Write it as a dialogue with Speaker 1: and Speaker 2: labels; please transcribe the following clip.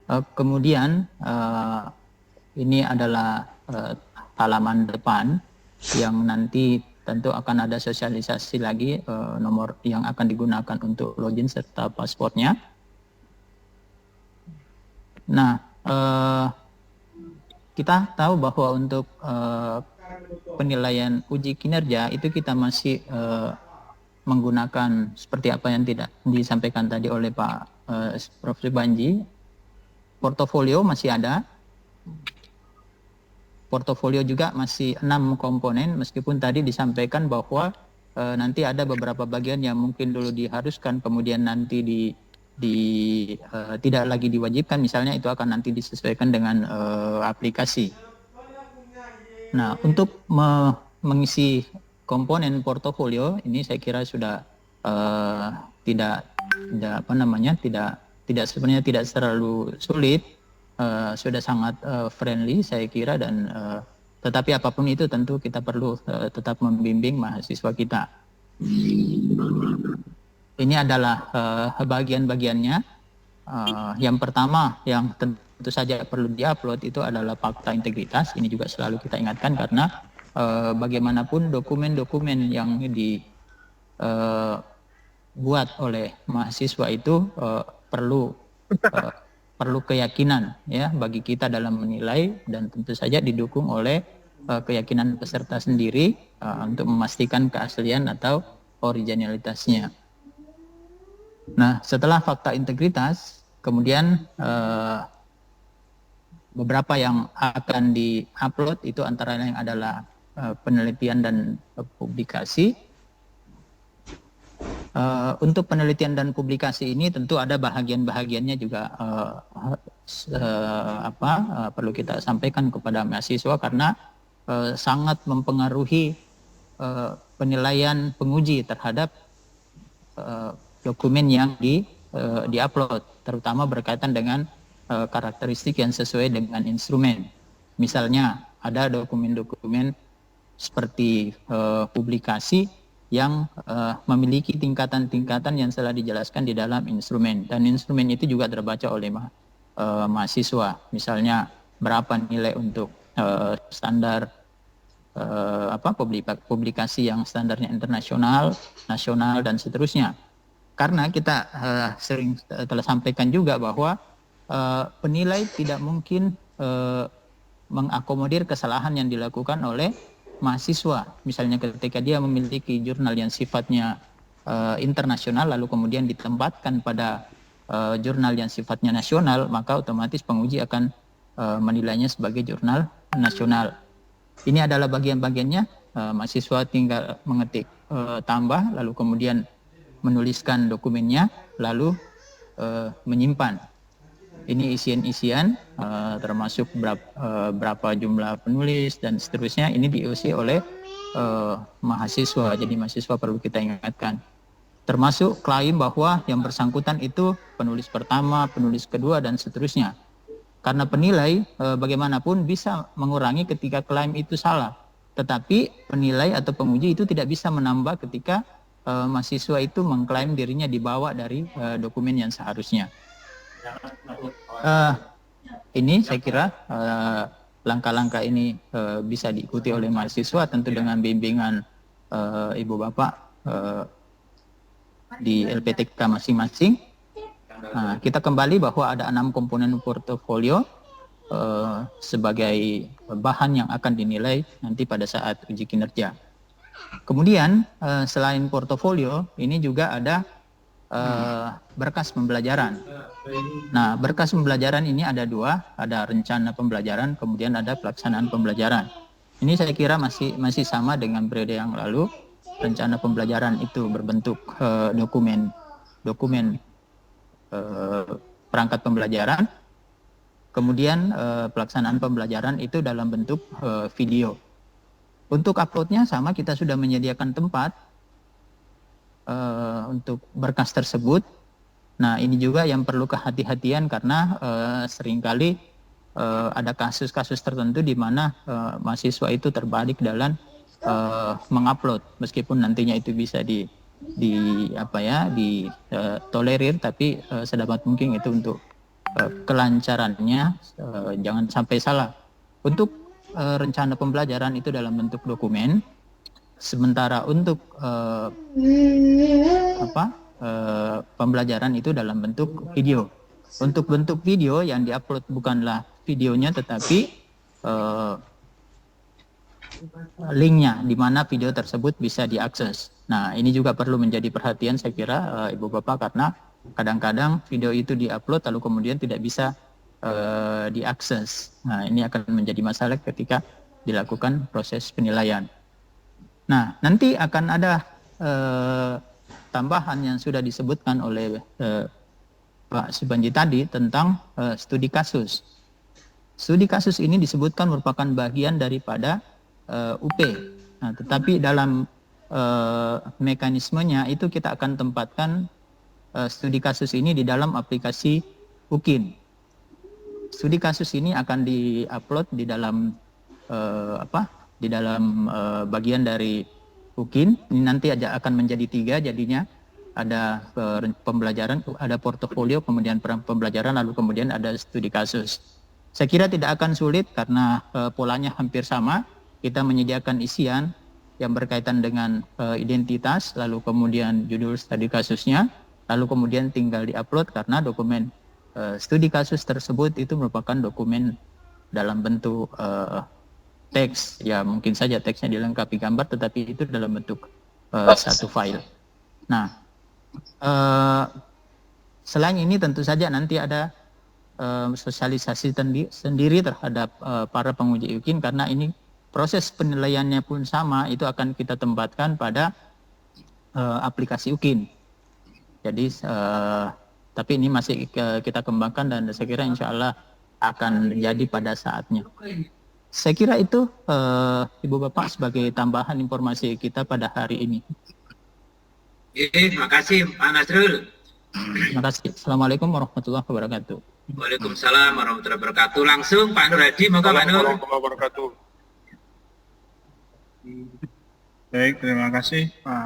Speaker 1: Kemudian ini adalah halaman depan yang nanti tentu akan ada sosialisasi lagi nomor yang akan digunakan untuk login serta paspornya. Nah, kita tahu bahwa untuk penilaian uji kinerja itu kita masih menggunakan seperti apa yang tidak disampaikan tadi oleh Pak Prof. Banji. Portofolio masih ada. Portofolio juga masih 6 komponen, meskipun tadi disampaikan bahwa nanti ada beberapa bagian yang mungkin dulu diharuskan, kemudian nanti tidak lagi diwajibkan, misalnya itu akan nanti disesuaikan dengan aplikasi. Nah, untuk mengisi komponen portofolio ini saya kira sudah tidak sebenarnya tidak terlalu sulit. Sudah sangat friendly saya kira, dan tetapi apapun itu tentu kita perlu tetap membimbing mahasiswa kita. Ini adalah bagian-bagiannya. Yang pertama yang tentu saja perlu diupload itu adalah fakta integritas. Ini juga selalu kita ingatkan karena bagaimanapun dokumen-dokumen yang dibuat oleh mahasiswa itu perlu keyakinan ya bagi kita dalam menilai, dan tentu saja didukung oleh keyakinan peserta sendiri untuk memastikan keaslian atau originalitasnya. Nah, setelah fakta integritas, kemudian beberapa yang akan di-upload itu antara lain adalah penelitian dan publikasi. Untuk penelitian dan publikasi ini tentu ada bahagian-bahagiannya juga perlu kita sampaikan kepada mahasiswa karena sangat mempengaruhi penilaian penguji terhadap dokumen yang di-upload, terutama berkaitan dengan karakteristik yang sesuai dengan instrumen. Misalnya ada dokumen-dokumen seperti publikasi yang memiliki tingkatan-tingkatan yang telah dijelaskan di dalam instrumen, dan instrumen itu juga terbaca oleh mahasiswa. Misalnya berapa nilai untuk standar publikasi yang standarnya internasional, nasional, dan seterusnya. Karena kita sering telah sampaikan juga bahwa penilai tidak mungkin mengakomodir kesalahan yang dilakukan oleh mahasiswa. Misalnya ketika dia memiliki jurnal yang sifatnya internasional lalu kemudian ditempatkan pada jurnal yang sifatnya nasional, maka otomatis penguji akan menilainya sebagai jurnal nasional. Ini adalah bagian-bagiannya. Mahasiswa tinggal mengetik tambah lalu kemudian menuliskan dokumennya lalu menyimpan. Ini isian-isian termasuk berapa jumlah penulis dan seterusnya, ini diisi oleh mahasiswa. Jadi mahasiswa perlu kita ingatkan. Termasuk klaim bahwa yang bersangkutan itu penulis pertama, penulis kedua, dan seterusnya. Karena penilai bagaimanapun bisa mengurangi ketika klaim itu salah. Tetapi penilai atau penguji itu tidak bisa menambah ketika mahasiswa itu mengklaim dirinya dibawa dari dokumen yang seharusnya. Ini saya kira langkah-langkah ini bisa diikuti oleh mahasiswa tentu dengan bimbingan ibu bapak di LPTK masing-masing. Kita kembali bahwa ada 6 komponen portofolio sebagai bahan yang akan dinilai nanti pada saat uji kinerja. Kemudian selain portofolio ini juga ada berkas pembelajaran. Nah, berkas pembelajaran ini ada 2, ada rencana pembelajaran, kemudian ada pelaksanaan pembelajaran. Ini saya kira masih sama dengan periode yang lalu. Rencana pembelajaran itu berbentuk dokumen perangkat pembelajaran. Kemudian pelaksanaan pembelajaran itu dalam bentuk video. Untuk uploadnya sama, kita sudah menyediakan tempat untuk berkas tersebut. Nah, ini juga yang perlu kehati-hatian karena seringkali ada kasus-kasus tertentu di mana mahasiswa itu terbalik dalam mengupload, meskipun nantinya itu bisa ditolerir, tapi sedapat mungkin itu untuk kelancarannya, jangan sampai salah. Untuk rencana pembelajaran itu dalam bentuk dokumen, sementara untuk pembelajaran itu dalam bentuk video. Untuk bentuk video yang diupload bukanlah videonya, tetapi linknya, di mana video tersebut bisa diakses. Nah, ini juga perlu menjadi perhatian saya kira Ibu Bapak, karena kadang-kadang video itu diupload lalu kemudian tidak bisa diakses. Nah, ini akan menjadi masalah ketika dilakukan proses penilaian. Nah, nanti akan ada tambahan yang sudah disebutkan oleh Pak Subanji tadi tentang studi kasus. Studi kasus ini disebutkan merupakan bagian daripada UP. Nah, tetapi dalam mekanismenya itu kita akan tempatkan studi kasus ini di dalam aplikasi UKIN. Studi kasus ini akan diupload di dalam bagian dari UKIN. Ini nanti akan menjadi 3 jadinya. Ada pembelajaran, ada portofolio, kemudian pembelajaran, lalu kemudian ada studi kasus. Saya kira tidak akan sulit karena polanya hampir sama. Kita menyediakan isian yang berkaitan dengan identitas, lalu kemudian judul studi kasusnya, lalu kemudian tinggal diupload karena dokumen studi kasus tersebut itu merupakan dokumen dalam bentuk teks. Ya mungkin saja teksnya dilengkapi gambar, tetapi itu dalam bentuk satu file. Nah, selain ini tentu saja nanti ada sosialisasi sendiri terhadap para penguji UKIN, karena ini proses penilaiannya pun sama, itu akan kita tempatkan pada aplikasi UKIN. Jadi tapi ini masih kita kembangkan dan saya kira insya Allah akan jadi pada saatnya. Saya kira itu Ibu Bapak sebagai tambahan informasi kita pada hari ini.
Speaker 2: Terima kasih Pak Nasrul.
Speaker 1: Terima kasih. Assalamualaikum warahmatullahi wabarakatuh.
Speaker 2: Waalaikumsalam warahmatullahi wabarakatuh. Langsung Pak Nur Hadi, moga Pak Nur.
Speaker 3: Warahmatullahi wabarakatuh. Baik, terima kasih Pak